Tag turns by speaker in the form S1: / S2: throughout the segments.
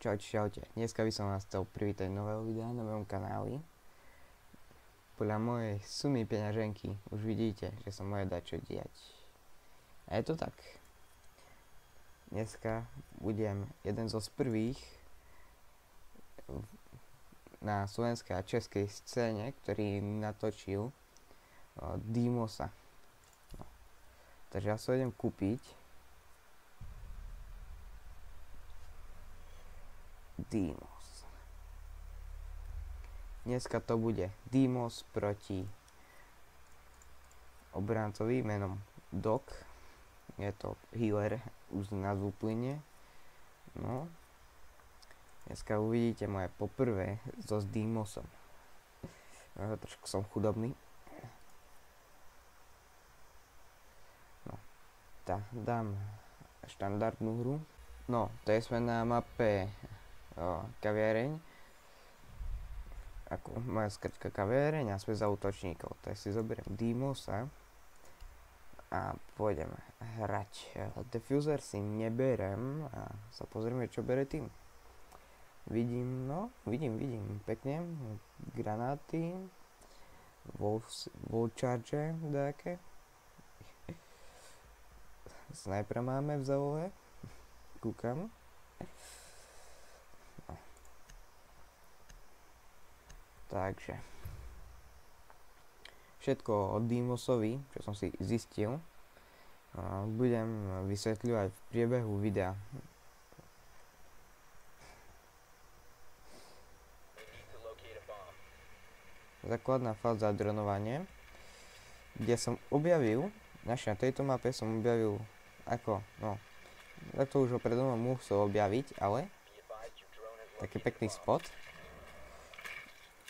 S1: Čaute. Dneska by som vás chcel privítať nového videa na mojom kanáli. Podľa mojej sumy peňaženky už vidíte, že sa môže dať čo diať. A je to tak. Dneska budem jeden zo prvých na slovenskej a českej scéne, ktorý natočil Deimosa. No. Takže ja sa idem kúpiť Deimos. Dneska to bude Deimos proti obrancovi menom Doc. Je to healer, už z názvu plyne. No. Dneska uvidíte moje poprvé so Deimosom. Trošku som chudobný. No. Tak, dám štandardnú hru. No, to je sme na mape kaviareň, ako moja skratka kaviareň a sme za útočníkov. Tak si zoberiem Deimosa a pôjdeme hrať. Defuser si neberem a sa pozrieme, čo bere tým. Vidím pekne granáty, wall charge, také. Snajpera máme v zavole, kúkam. Takže všetko o Deimosovi, čo som si zistil, budem vysvetľovať v priebehu videa. Základná fáza dronovanie, kde som objavil, na tejto mape som objavil ako, no, to už ho predo mnou musel objaviť, ale taký pekný spot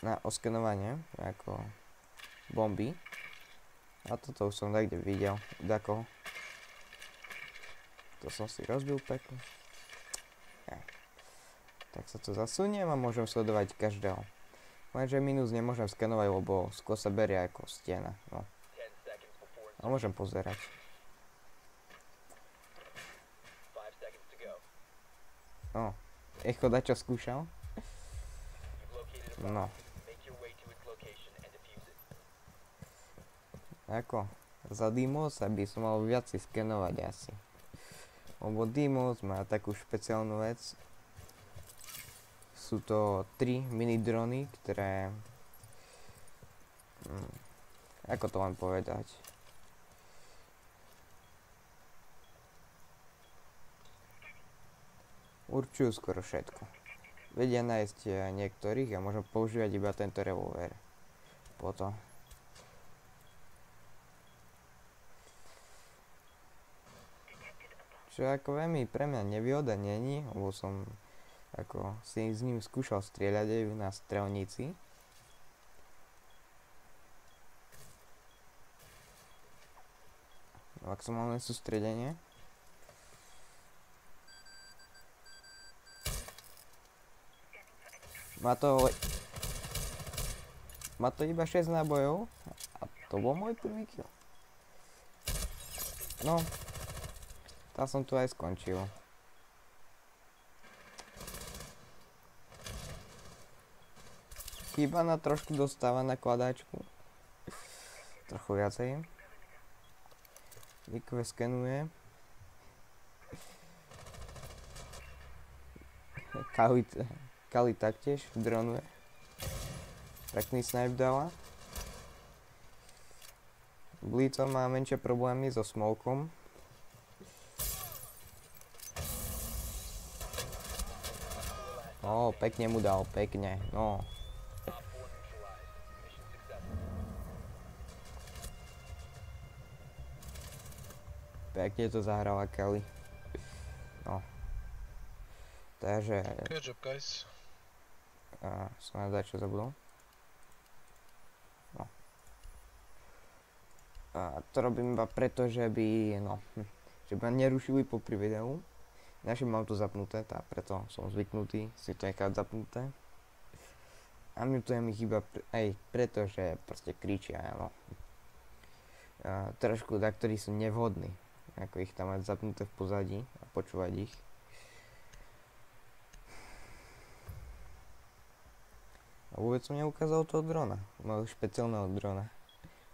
S1: na oskenovanie, ako bomby. A toto už som niekde videl, ako to som si rozbil pekne. Tak sa to zasuniem a môžem sledovať každého. Lenže minus nemôžem skenovať, lebo skôr sa berie ako stena. No. A môžem pozerať. No, echo dačo skúšal? No. Ako, za Deimos by som mal viac skenovať asi. Lebo Deimos má takú špeciálnu vec. Sú to 3 mini drony, ktoré... ako to mám povedať? Určujú skoro všetko. Vedia nájsť niektorých a môžem používať iba tento revolver. Potom. Čo ako veľmi pre mňa nevýhoda není, lebo som ako si s ním skúšal strieľať aj na strelnici. Maximálne sústredenie. Má to iba 6 nábojov a to bol môj prvý kill. No, tá som tu aj skončil. Chýba na trošku dostáva na kladáčku. Trochu viacej. Likve skenuje. Kali taktiež dronuje. Pekný snipe dala. Blico má menšie problémy so smokom. Pekne mu dal, pekne, no. Pekne to zahrala Kali. No. Takže...
S2: Good job, guys.
S1: Som na čo zabudol. No. To robím iba preto, že by, no, že by ma nerušili popri videu. Naše mám to zapnuté, tak preto som zvyknutý si to nechať zapnuté. A mutujem ich iba aj preto, že proste kričia, no. Trošku ktorí sú nevhodní, ako ich tam mať zapnuté v pozadí a počúvať ich. vôbec som neukázal toho drona. Môjho špeciálneho drona.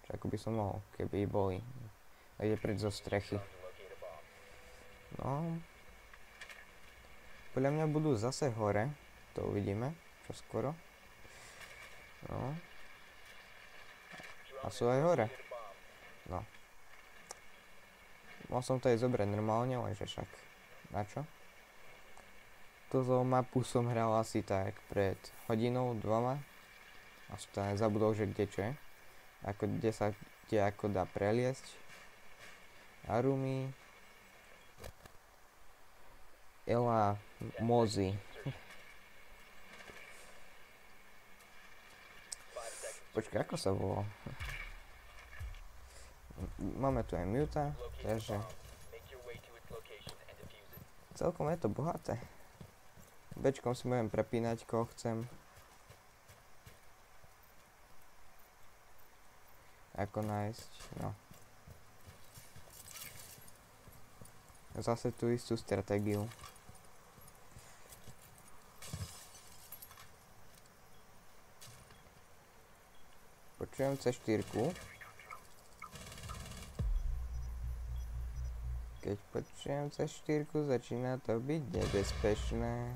S1: Čo ako by som mohol, keby boli. A ide preč zo strechy. No. Podľa mňa budú zase hore. To uvidíme. Čo skoro. No. A sú aj hore. No. Mohol som to aj zobrať normálne, lenže však. Na čo? Túto mapu som hral asi tak pred hodinou, 2. A som tam zabudol, že kde čo je. Ako, kde sa kde ako dá preliesť. Arumi. Ela Mozy. Počkaj, ako sa volá? Máme tu aj Muta, takže celkom je to bohaté. Bčkom si budem prepínať, koho chcem. Ako nájsť, no. Zase tú istú stratégiu. Počujem C4. Keď počujem C4, začína to byť nebezpečné.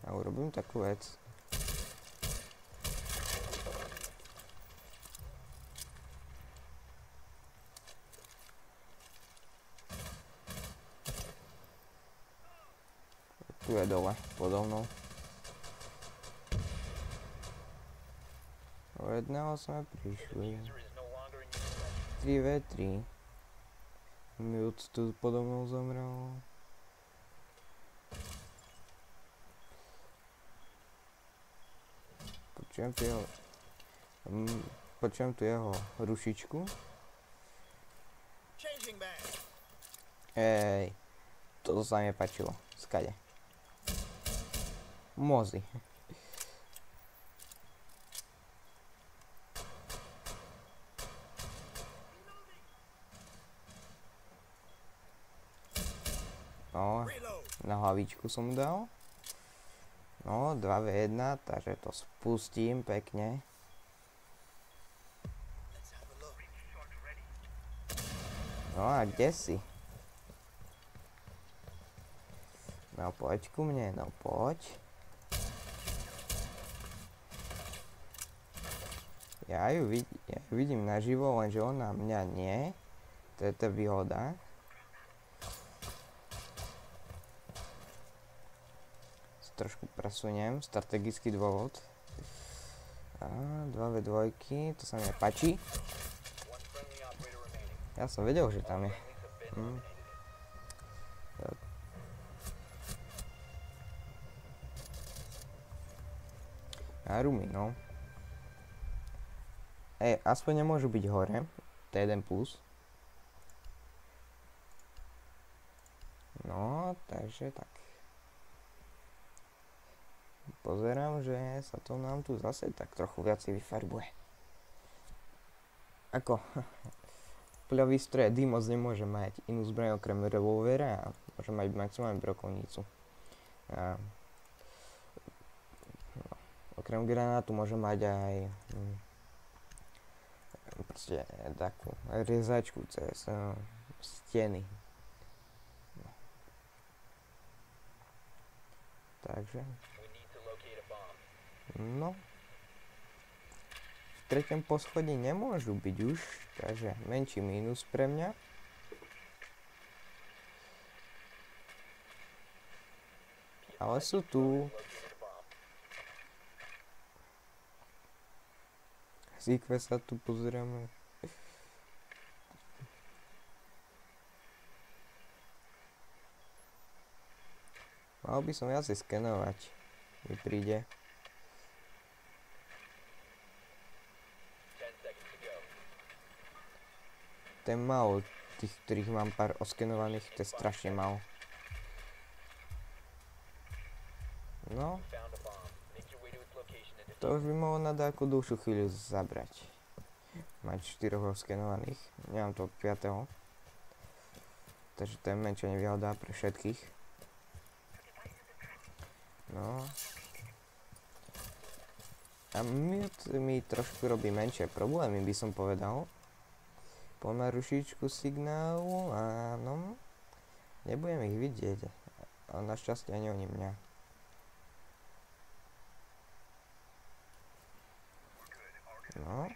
S1: A urobím takú vec. Tu je dole, podo mnou. O jedného sme prišli. 3v3. Mute tu podo mnou zomrel. Počujem tu jeho rušičku. Ej, toto sa mi páčilo. Skade. Mozy. No, na hlavičku som dal. No, 2v1, takže to spustím pekne. No a kde si? No poď ku mne, no poď. Ja ju vidím naživo, lenže ona mňa nie. To je tá výhoda. Trošku presuniem, strategický dôvod. A 2v2, to sa mi páči. Ja som vedel, že tam je. Arumi, no. Aspoň nemôžu byť hore. To je jeden plus. No, takže tak. Pozerám, že sa to nám tu zase tak trochu viacej vyfarbuje. Ako? Podľa výstroje D moc nemôže mať inú zbraň okrem revolvera a môže mať maximálne brokovnicu. A okrem granátu môže mať aj proste takú riezačku cez steny. Takže no, v 3. poschodí nemôžu byť už, takže menší mínus pre mňa. Ale sú tu. Zíkve sa tu pozrieme. Mal by som viacej skenovať, mi príde. To je málo, tých, ktorých mám pár oskenovaných, to je strašne málo. No. To už by mohlo na nejakú dlhšiu chvíľu zabrať. Mať 4 oskenovaných, nemám to 5. Takže to je menšia nevýhoda pre všetkých. No. A mute mi trošku robí menšie problémy, by som povedal. Poďme rušičku signálu, áno. Nebudem ich vidieť. A našťastie ani oni mňa. No.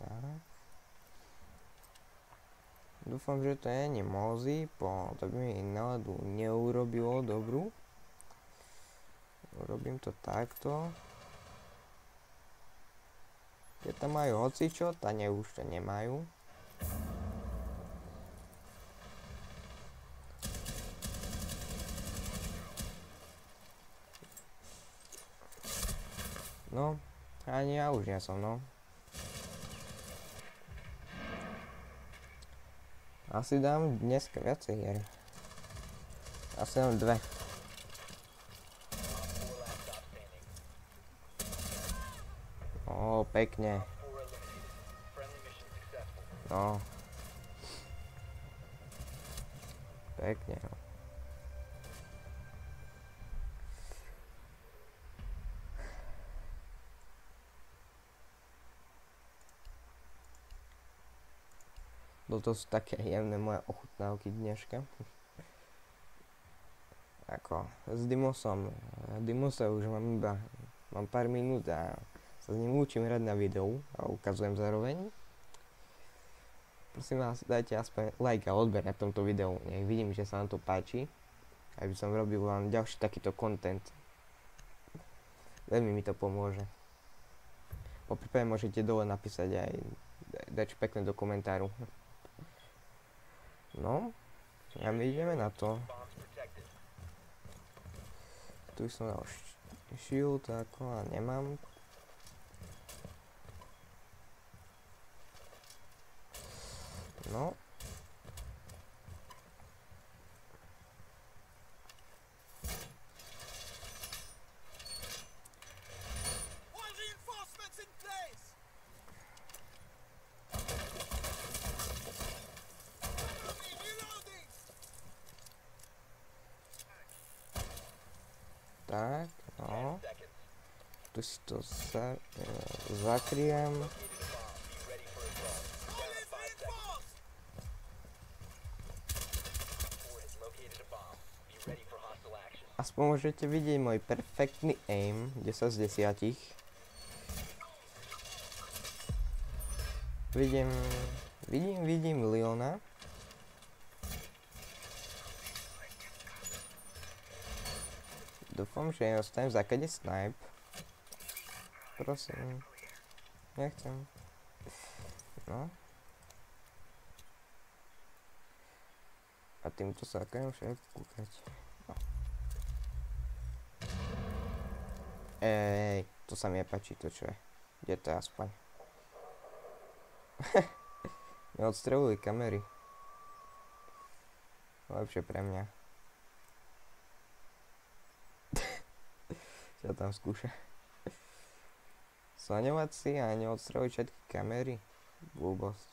S1: Tak. Dúfam, že to nie je Mozy, to by mi náladu neurobilo dobrú. Urobím to takto. Keď tam majú hocičo, tane už to nemajú. No, ani ja už nie som, no. Asi dám dneska viacej hier. Asi dám 2. Ó, pekne. No. Pekne, no. To sú také jemné moje ochutnávky dneška. Ako s Dimosom. Dimosa už mám pár minút a sa s ním učím hrať na videu a ukazujem zároveň. Prosím vás, dajte aspoň like a odber na tomto videu. Nech vidím, že sa vám to páči. Aby som robil vám ďalší takýto content. Veľmi mi to pomôže. Poprípade môžete dole napísať aj dať pekné do komentáru. No, a my ideme na to. Tu som dal shield, ako, a nemám. No. Tak, no. Tu si to zakryjem. Aspoň môžete vidieť môj perfektný aim, 10 z 10. Vidím Leona. Dúfam, že nedostanem v základe snipe. Prosím. Nechcem. No. A týmto sa akajím všetko kúkať. No. Ej, to sa mi nepáči, to čo je. Kde to je aspoň? Neodstreluj kamery. Lepšie pre mňa. Čo tam skúša? Slaňovať si a neodstreluj všetky kamery? Blbosť.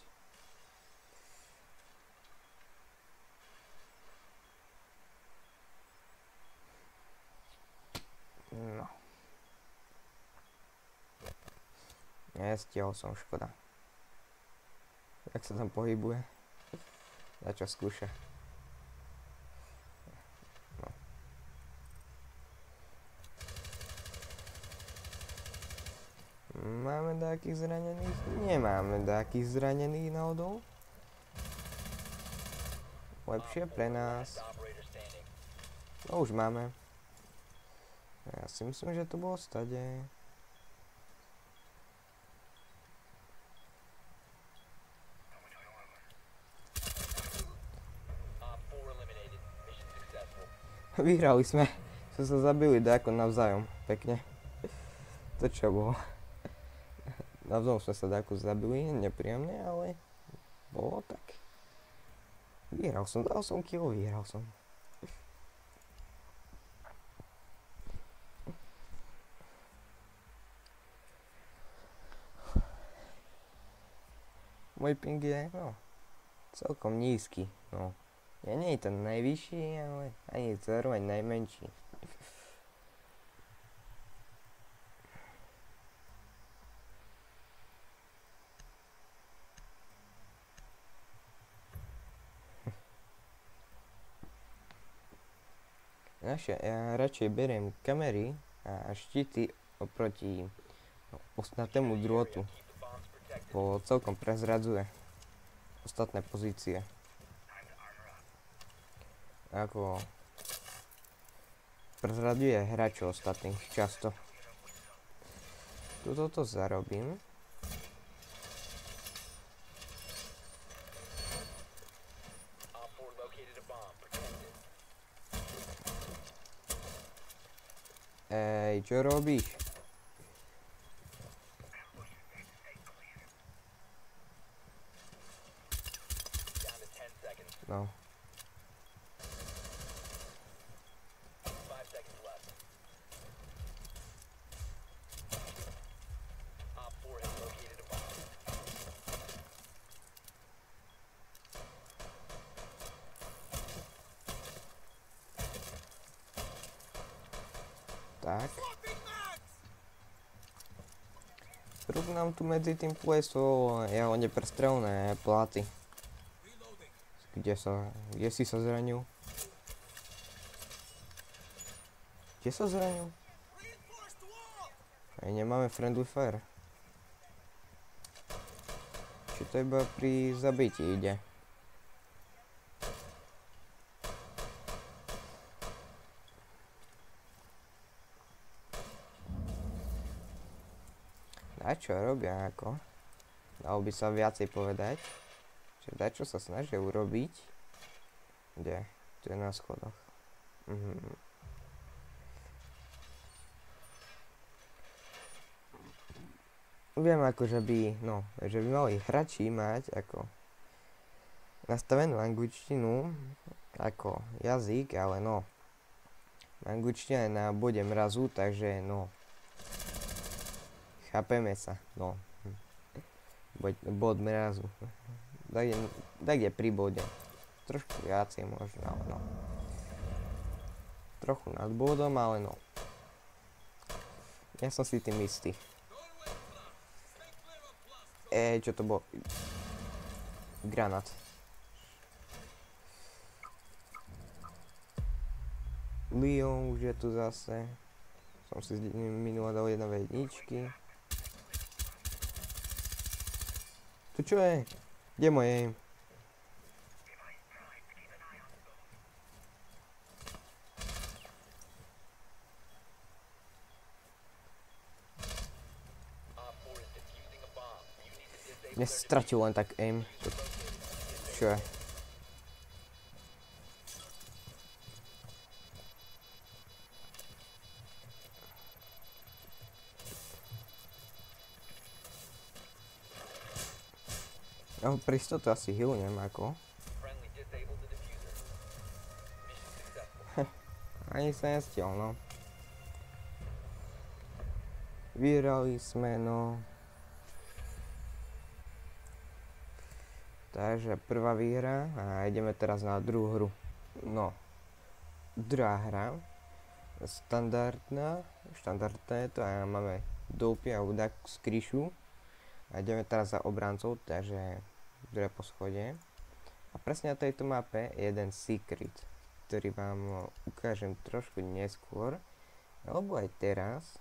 S1: No. Nestihol som, škoda. Jak sa tam pohybuje? Na čo skúša? Máme nejakých zranených? Nemáme nejakých zranených náhodou. Lepšie pre nás. No už máme. Ja si myslím, že to bolo stade. Vyhrali sme. Sme sa zabili dáko navzájom. Pekne. To čo bolo? Navzájom sme sa dáko zabili, nepríjemne, ale bolo tak. Vyhral som, dal som kill, vyhral som. Môj ping je, no, celkom nízky, no. Ja nie je ten najvyšší, ale ani zároveň najmenší. Ja radšej beriem kamery a štíty oproti ostnatému drôtu, bo celkom prezradzuje ostatné pozície. Ako prezradzuje hráčov ostatných často. Tuto to zarobím. Ej, čo robíš? No. Tak. Rúb nám tu medzi tým plesol jeho neprestrelné pláty. Kde si sa zranil? Kde sa zranil? Aj nemáme friendly fire. Či to iba pri zabití ide? A čo robia ako? Dalo by sa viacej povedať. Čiže dačo sa snažia urobiť. Kde? Tu je na schodoch. Viem ako, že by mali hráči mať ako nastavenú angličtinu ako jazyk, ale angličtina je na bode mrazu, takže chápeme sa, bod mrazu. Tak je pri bode. Trošku viacej možno, ale trochu nad bodom, ale ja som si tým istý. Čo to bolo? Granát. Leon už je tu zase. Som si minule dal 1v1. Tu čo je? Kde moje aim? Mne stratil len tak aim. Čo je? Ja ho pre istotu asi healnem ako. Ani sa nestihol, Vyhrali sme, Takže prvá výhra a ideme teraz na druhú hru. Druhá hra. Štandardné to a máme doupy a udak z kryšu. A ideme teraz za obrancov, takže druhé poschodie. A presne na tejto mape je jeden secret, ktorý vám ukážem trošku neskôr, alebo aj teraz.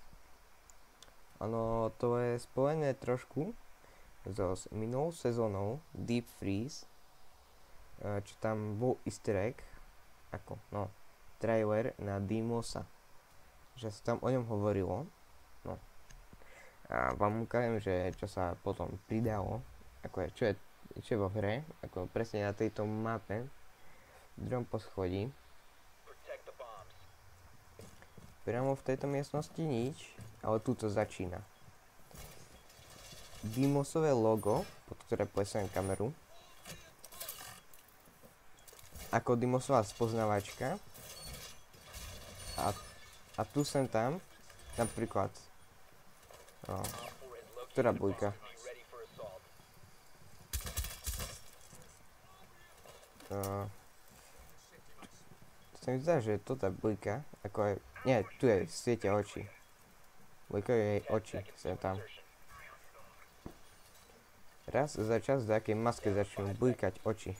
S1: Ono to je spojené trošku so minulou sezónou Deep Freeze, čo tam bol easter egg, trailer na Deimosa, že sa tam o ňom hovorilo. A vám ukážem, že čo sa potom pridalo, čo je vo hre, ako presne na tejto mape, v druhom poschodí. Priamo v tejto miestnosti nič, ale tu to začína. Deimosové logo, pod ktoré plesujem kameru. Ako Deimosová spoznávačka. A tu sem tam, napríklad, ktorá bujka? Sa mi zdá, že je to tá bujka, nie, tu je, svietia oči. Bujka je jej oči, sem tam. Raz za čas v takej maske začnú bujkať oči.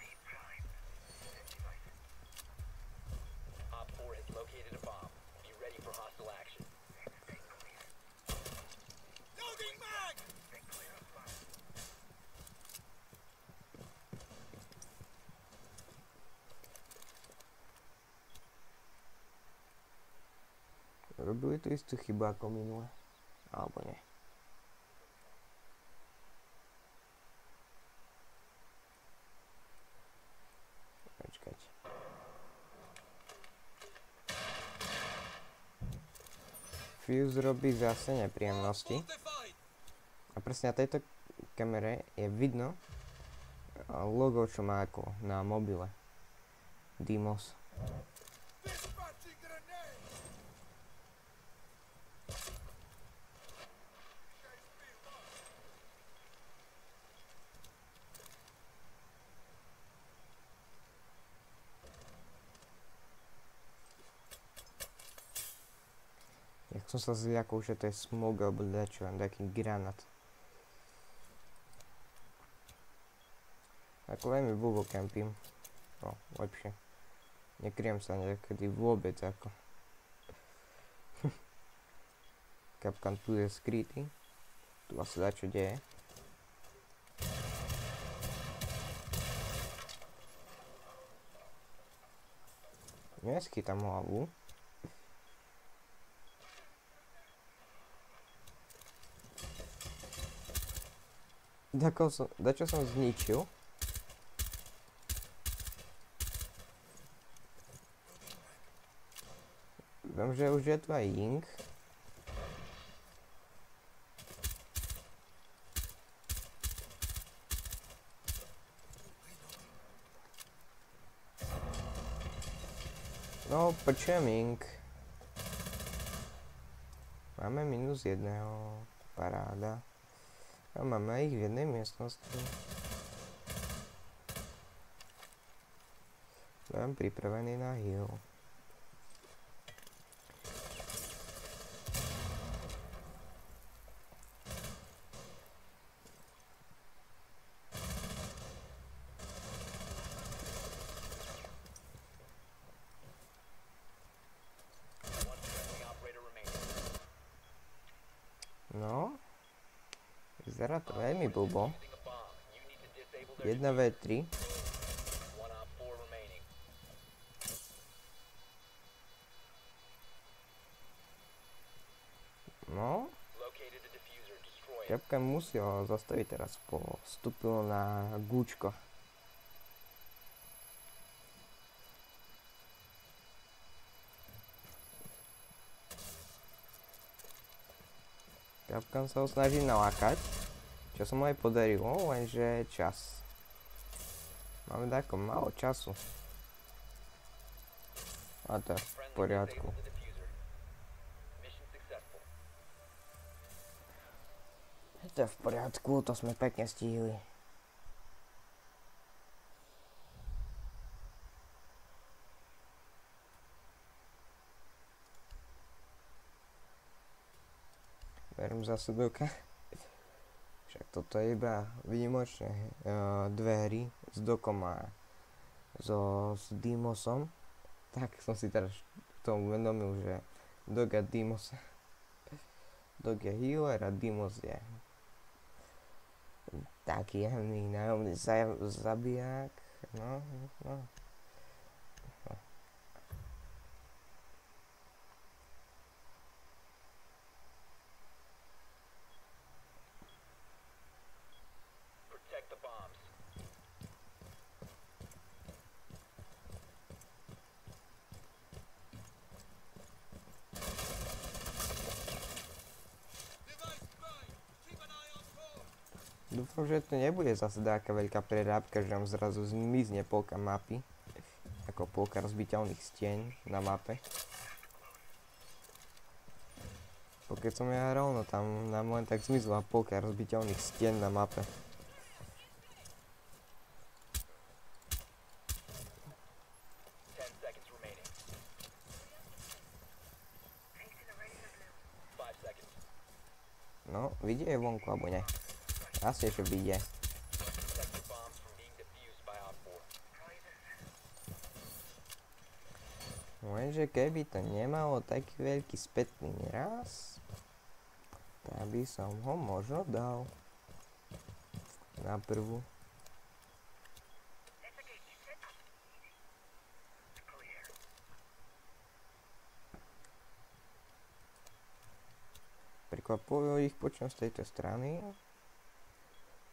S1: Robili tú istú chybu ako minule. Alebo nie. Počkať. Fuse robí zase nepríjemnosti. A presne na tejto kamere je vidno logo, čo má ako na mobile. Deimos. Jak som sa zľakol, že to je smog alebo dačo, taký granát. Ako veľmi blbo campím. No, lepšie. Nekryjem sa niekedy vôbec ako. Kapkan tu je skrytý. Tu asi dačo deje. Neschytám hlavu. Dačo som zničil. Viem, že už je tu aj Ying. No, počujem Ying. Máme minus jedného. Paráda. A máme ich v jednej miestnosti. Budem pripravený na heal. No. Vyzerá to veľmi blbo. 1v3. No. Kapkan musel zastaviť teraz, vstúpil na gúčko. Kapkan sa ho snaží nalákať, čo sa mu aj podarilo, lenže čas. Máme tako málo času. A to je v poriadku. To je v poriadku, to sme pekne stihli. Beriem zase doka. Však toto je iba výnimočne dve hry s dokom a s Deimosom. Tak som si teraz k tomu uvedomil, že dok a Deimos. Dok je healer a Deimos je taký jemný nájomný zabijak. No. Dúfam, že to nebude zase taká veľká prerábka, že nám zrazu zmizne polka mapy. Ako polka rozbiteľných stien na mape. Keď som ja hral, no tam nám len tak zmizla polka rozbiteľných stien na mape. No, vidie vonku, alebo ne? Asi, že vidie. Lenže keby to nemalo taký veľký spätný raz, tak by som ho možno dal na prvú. ako ich počnem z tejto strany.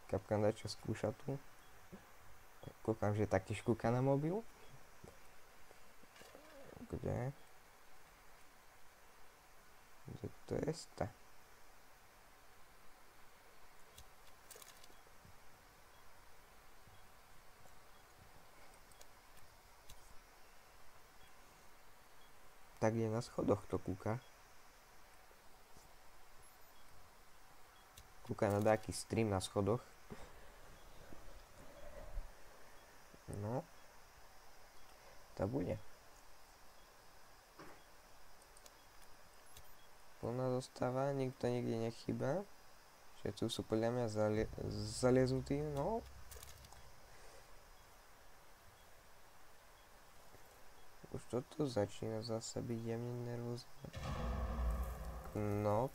S1: Kapkan dačo skúša tu. Kúkam, že taký škúka na mobil. Kde? Kde to je sta? Tak je na schodoch to kúka. Kúka na nejaký stream na schodoch. No. To bude. Plná dostava, nikto nikde nechýba. Všetci sú podľa mňa zaliezutí, no. Už toto začína zase byť jemne nervózne. No.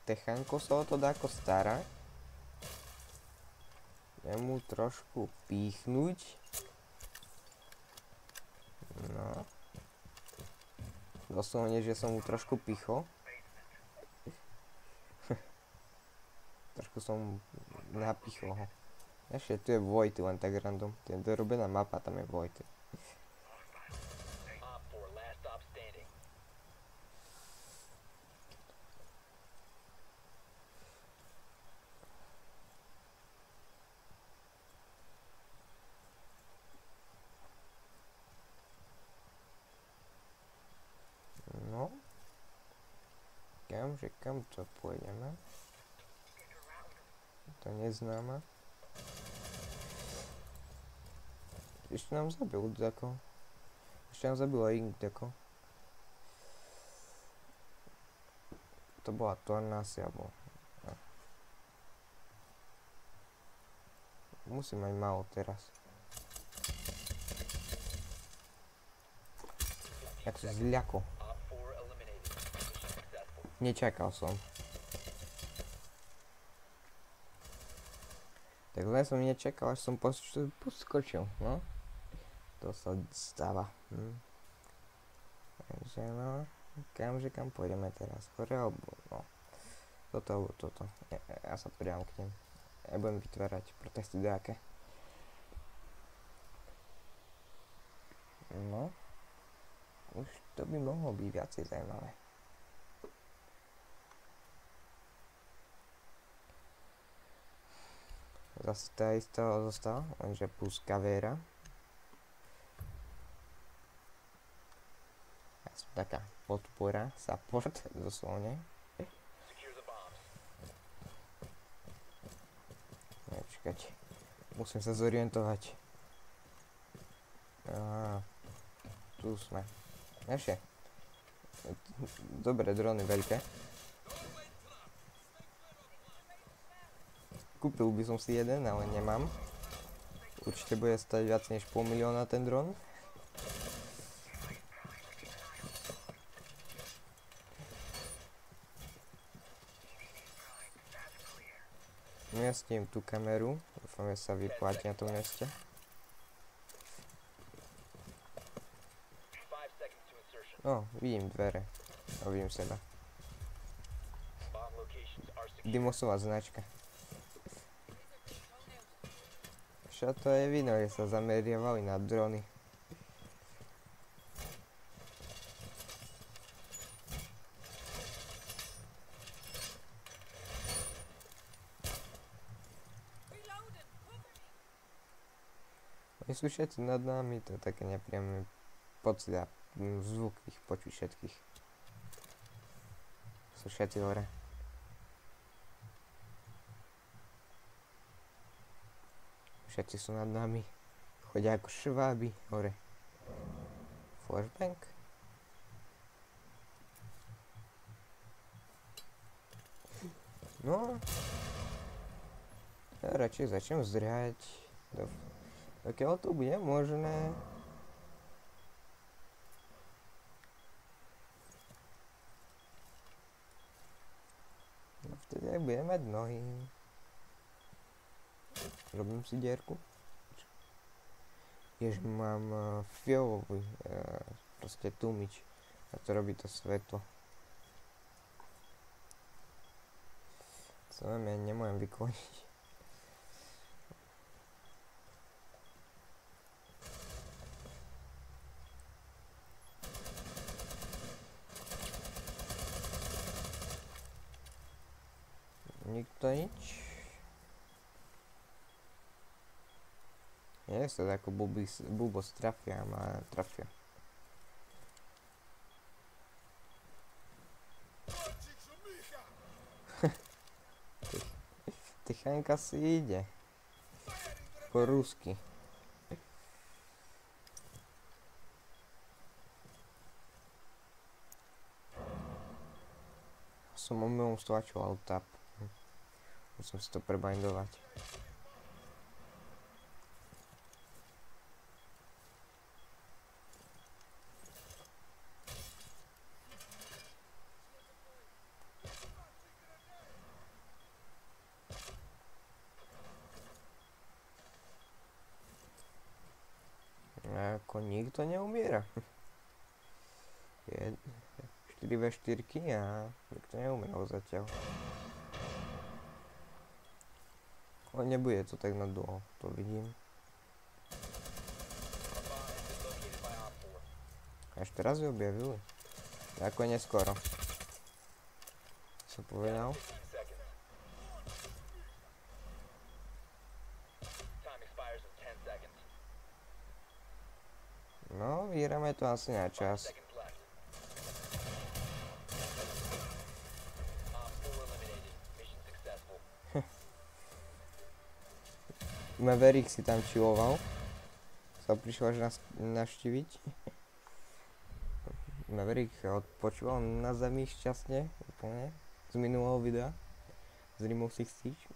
S1: Techanko sa o to dáko stará. Jemu trošku píchnuť. No. Doslovne, že som mu trošku pichol. Trošku som napichol ho. Ešte tu je Vojty, len tak random. To je dorobená mapa, tam je Vojty. No. Kam to pôjdeme? To neznáma. Ešte nám zabil dako. Ešte nám zabil aj dako. To bola Tornásia, alebo... No. Musím mať málo teraz. Jak to zľako. Nečakal som. Tak len som nečakal, až som poskočil, no. To sa stáva. Takže no, kam pôjdeme teraz? Hore alebo no. Toto alebo toto. Ja sa pridám k nim. Ja budem vytvárať protesty nejaké. No. Už to by mohlo byť viacej zaujímavé. Zase tá istá zostala, lenže plus kavéra. Ja som taká podpora, support, doslovne. Čakať, musím sa zorientovať. Aha, tu sme. Ešte. Dobre, drony veľké. Kúpil by som si jeden, ale nemám. Určite bude stať viac než 500 000 ten dron. Umiestním tú kameru. Dúfam, že sa vyplatí na tom mieste. No, vidím dvere. A vidím seba. Dimosová značka. Čo to je vidno, že sa zameriavali na drony. Oni sú všetci nad nami, to je také nepríjemné pocit a zvuk ich počuť všetkých. Sú všetci hore. Všetci sú nad nami. Chodia ako šváby hore. Flashbang. No. Ja radšej začnem zdrhať. Dokiaľ to bude možné. No vtedy aj budem mať nohy. Robím si dierku. Jež mám fialový proste tlmič. A to robí to svetlo. Co ja nemôžem vykloniť. Nikto nič. Nie sa ako blbosť trafia, ma trafia. Tychanka si ide. Po rusky. Som omylom stlačil alt tab. Musím si to prebindovať. Ako nikto neumiera. 4v4 a nikto neumiera zatiaľ. Ale nebude to tak na dlho, to vidím. Až teraz ju objavili. Ako neskoro. Som povedal. No, vyhráme to asi na čas. Maverick si tam chilloval. Sa prišiel až navštíviť. Maverick odpočúval na zemi šťastne, úplne, z minulého videa. Z Rainbow Six Siege.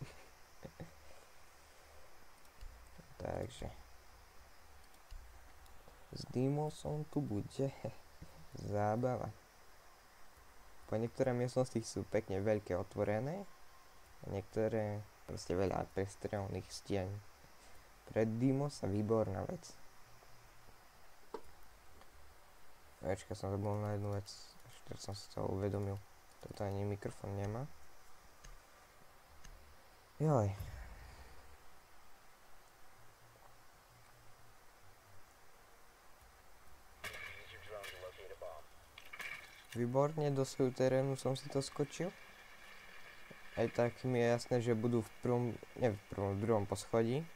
S1: Takže. S Demosom tu bude zábava. Po niektoré miestnosti sú pekne veľké otvorené. A niektoré proste veľa prestrelných stien. Pre Demosa výborná vec. Ečka, som zabudol na jednu vec. Ešte som si to uvedomil. Toto ani mikrofón nemá. Joj. Výborne, do svojho terénu som si to skočil. Aj tak mi je jasné, že budú v druhom poschodí.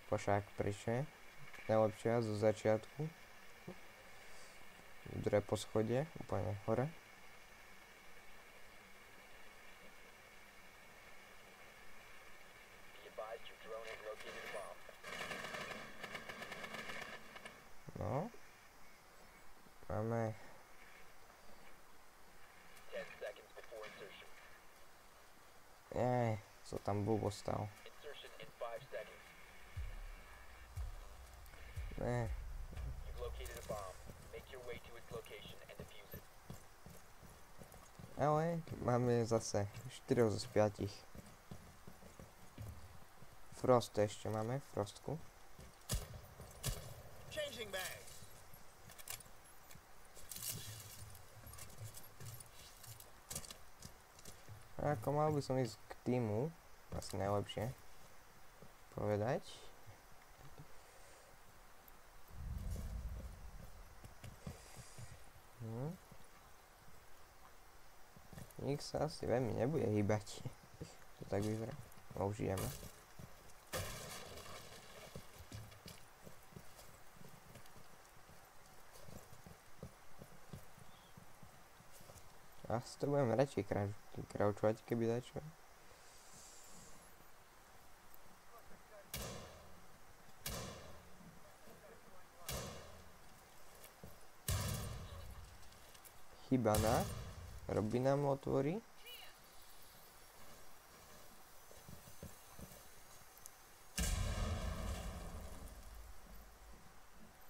S1: Pošák prišne. Najlepšia zo začiatku. Druhé poschodie, úplne hore. No. Máme... co tam blbo stal. Ne. Ale máme zase 4 z 5. Frost ešte máme, Frostku. A ako mal by som ísť k týmu, asi najlepšie povedať. Nik sa asi veľmi nebude hýbať. To tak vyzerá. No už ideme. Asi to budem radšej kraučovať, keby dačo. Hibana. Robí nám otvorí.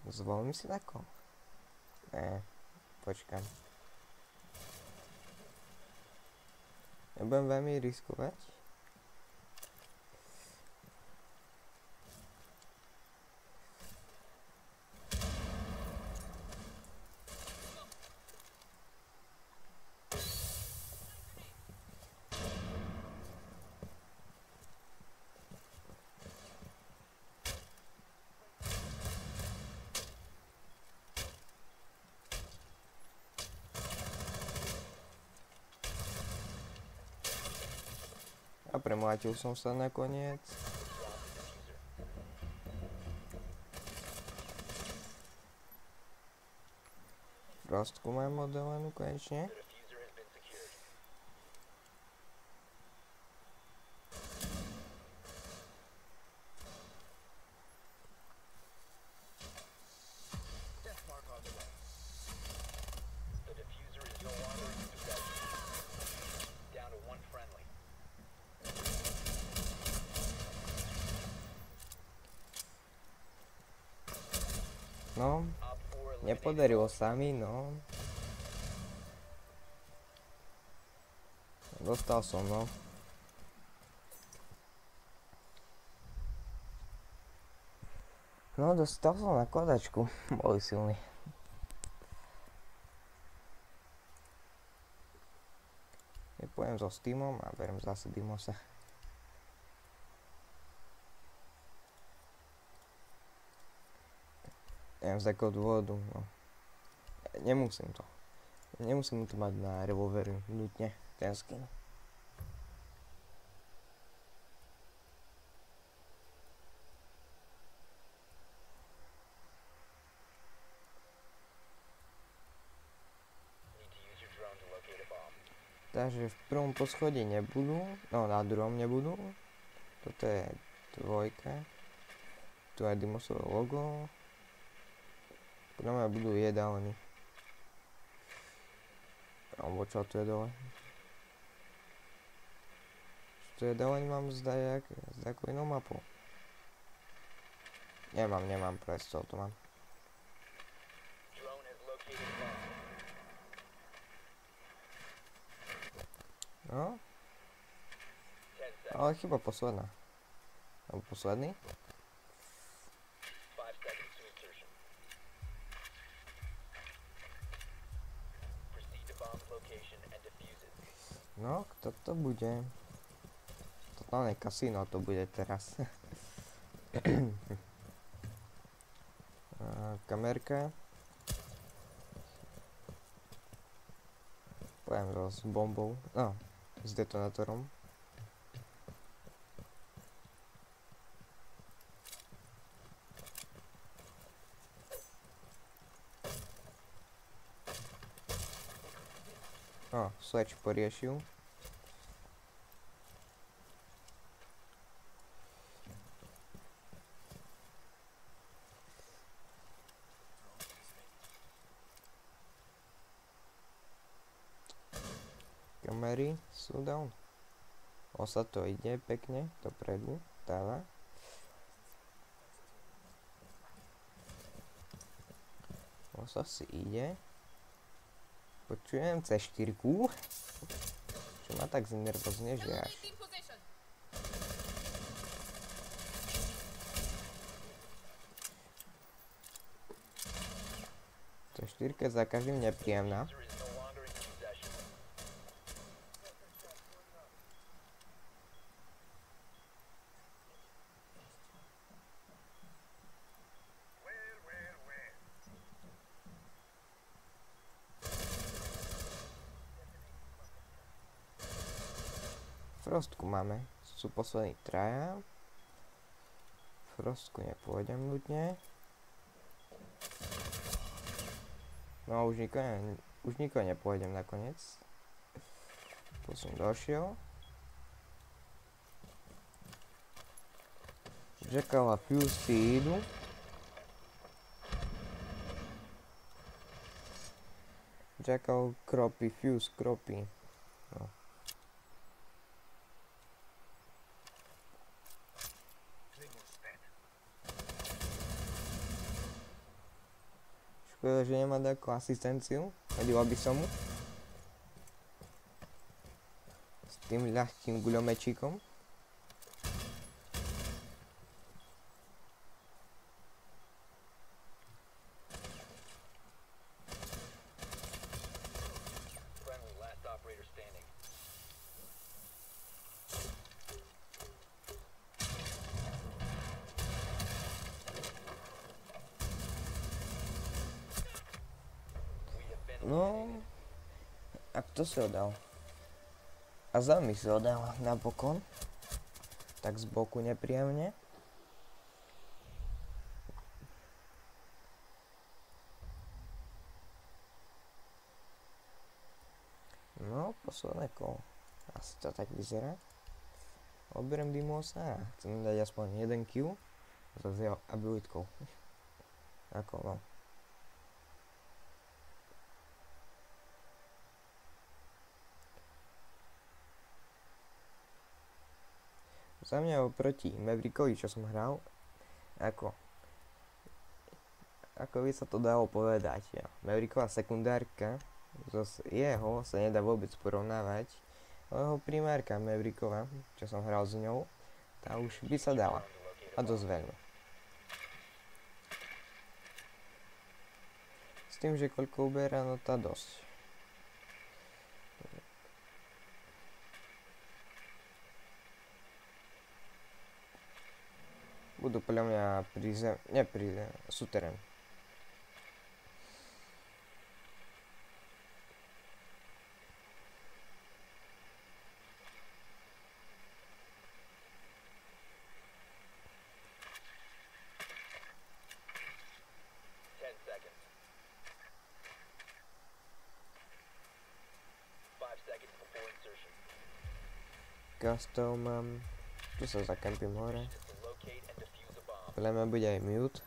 S1: Zvolím si tako? Ne, počkám. Nebudem veľmi riskovať. premlátil som sa nakoniec. Frostku mám oddelenú konečne. No, nepodarilo sa mi, no. Dostal som, no. No, dostal som nakladačku. Boli silní. Nepojem so Steamom a berem zase Dimosa. Neviem z takého dôvodu, no. Nemusím to. Nemusím to mať na revolveru nutne, ten skin. Takže v prvom poschodí nebudú, no na druhom nebudú. Toto je dvojka. Tu je Dimosové logo. Podľa mňa budú jedálni. Alebo čo tu je dole? Čo tu je dole, mám zdať ako inú mapu. Nemám predstav, to mám. No. Ale chyba posledná. Alebo posledný? No, kto to bude? Totálne kasíno to bude teraz. Kamerka. Pojem s bombou. No, s detonátorom. No, Switch poriešil. Kamery sú down. Osa to ide pekne dopredu, dáva. Osa si ide. Počujem C4-ku, čo ma tak znervozne, že až. C4 za každým nepríjemná. Frostku máme, sú poslední traja. Frostku nepôjdem nutne. No už nikoho nepôjdem nakoniec. Tu som došiel. Jackal a Fuse si idú. Jackal kropí, Fuse kropí. No. Škoda, že nemá takú asistenciu, hodila by som mu. S tým ľahkým guľomečíkom. No, a kto si ho dal? A Zami si ho dal napokon. tak z boku nepríjemne. No, posledné kolo. Asi to tak vyzerá. Odberiem Dimosa a chcem dať aspoň jeden kill so s jeho abilitkou. Ako no. Za mňa oproti Maverickovi, čo som hral, ako by sa to dalo povedať. Ja. Mavericková sekundárka jeho sa nedá vôbec porovnávať, ale jeho primárka Mavericková, čo som hral s ňou, tá už by sa dala. A dosť veľmi. S tým, že koľko uberá, no tá dosť. Budú podľa mňa súterén. Castle mám, tu sa zakampím hore. Podľa mňa bude aj mute.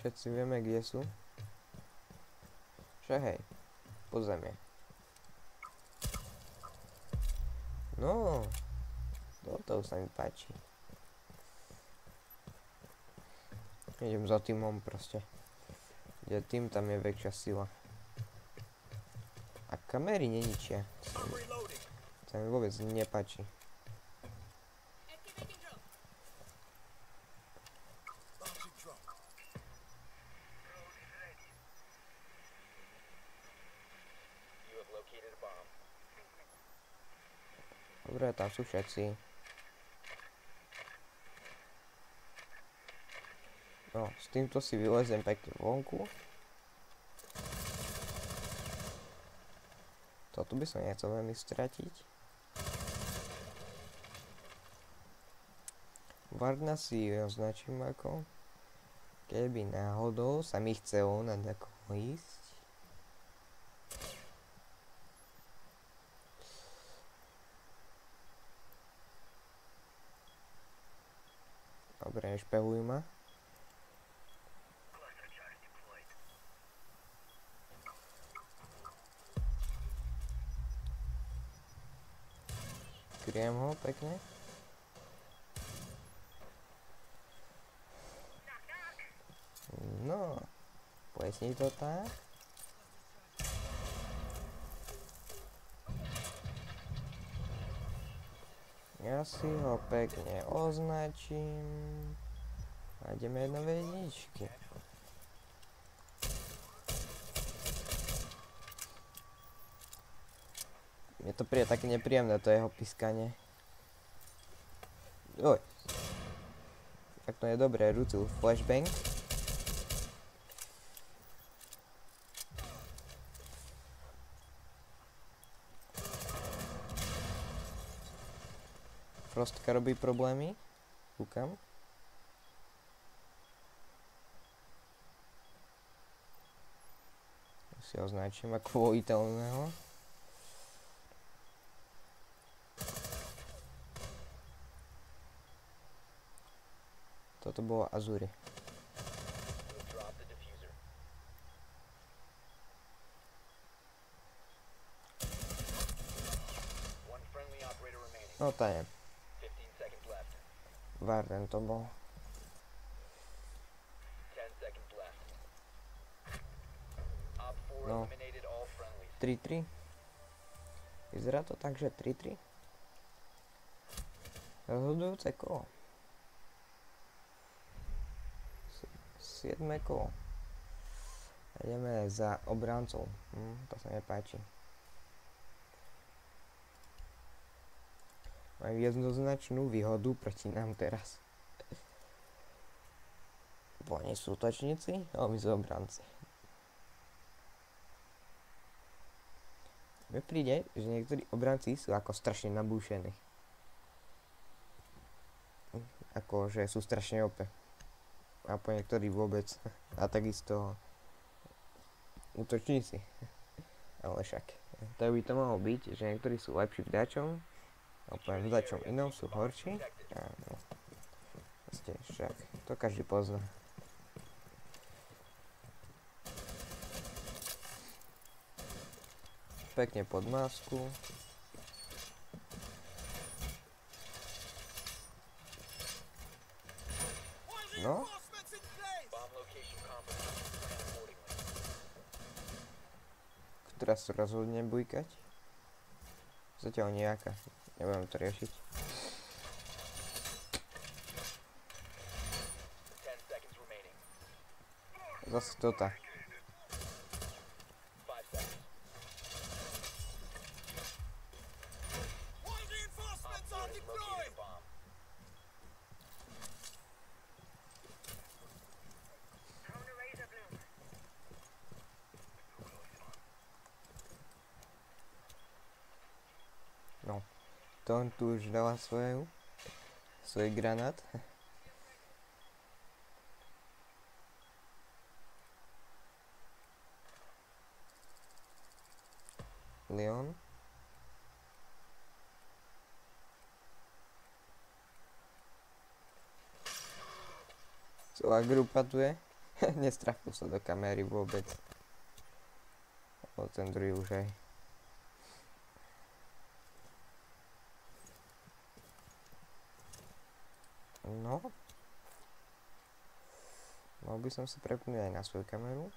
S1: Všetci vieme, kde sú. Čo hej, podzemie. No, toto sa mi páči. Idem za týmom proste. Kde tým, tam je väčšia sila. A kamery neničia. To mi vôbec nepáči. Dobre, tam sú všetci. No, s týmto si vylezem pekne vonku. Toto by som nechcel veľmi stratiť. Varna si označím ako, keby náhodou sa mi chcelo na takoho ísť. Dobre, nešpehuj ma. Kryjem ho pekne. No, pojesni to tak. Ja si ho pekne označím. A ideme jedno vedničky. Je to také nepríjemné, to jeho pískanie. Oj. Tak to je dobré, Rucil flashbang. Frostka robí problémy. Kúkam. Si označím ako voliteľného. Toto bolo Azuri. No tá je. Varden to bol. No. 3-3. Vyzerá to tak, že 3-3. Rozhodujúce kolo. 7. kolo. Ideme za obrancov. To sa mi páči. Majú jednoznačnú výhodu proti nám teraz. Bo oni sú útočníci, ale my sú obranci. Mne príde, že niektorí obranci sú ako strašne nabúšení. akože sú strašne OP. A po niektorí vôbec. A takisto útočníci. Ale však. To by to mohlo byť, že niektorí sú lepší v dačom, a poviem v dačom inom sú horší. A no. Proste však. To každý pozná. Pekne pod masku. No. Teraz sa rozhodne bujkať. Zatiaľ nejaká. Nebudem to riešiť. Zase toto. No, to on tu už dala svoj granát. Leon. Celá grupa tu je. Nestrafil sa do kamery vôbec. O ten druhý už aj. No. Mal by som sa prepnúť aj na svoju kameru.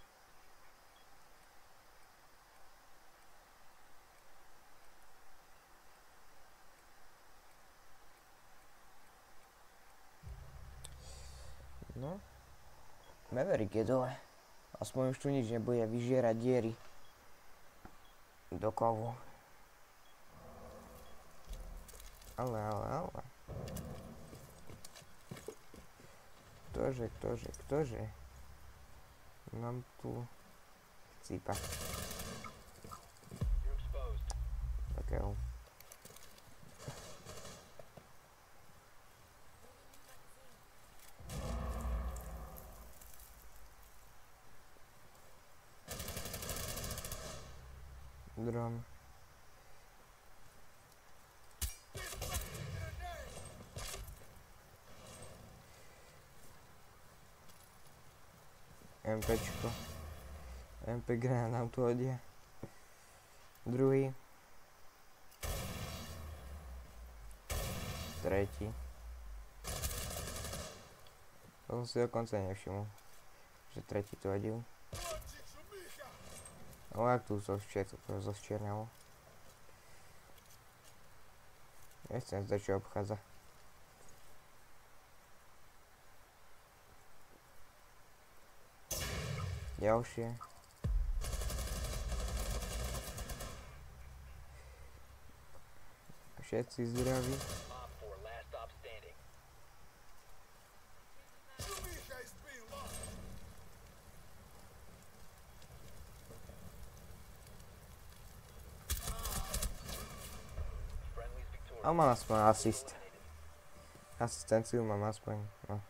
S1: No. Maverick je dole. Aspoň už tu nič nebude vyžierať diery do kovu. Ale. Ktože? Mám tu cípa. Takého. Dron. MPčko. MP granát nám tu hodia. Druhý. Tretí. To som si dokonca nevšimol, že tretí tu hodil. No jak tu zoščernalo. Nechcem zdať, čo obchádza. Ďalšie. Všetci zdraví. A mám aspoň asistenciu mám aspoň, no.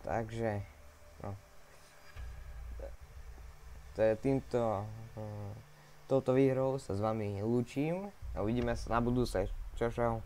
S1: Takže, no. To je touto výhrou sa s vami lúčim a uvidíme sa na budúce. Čau.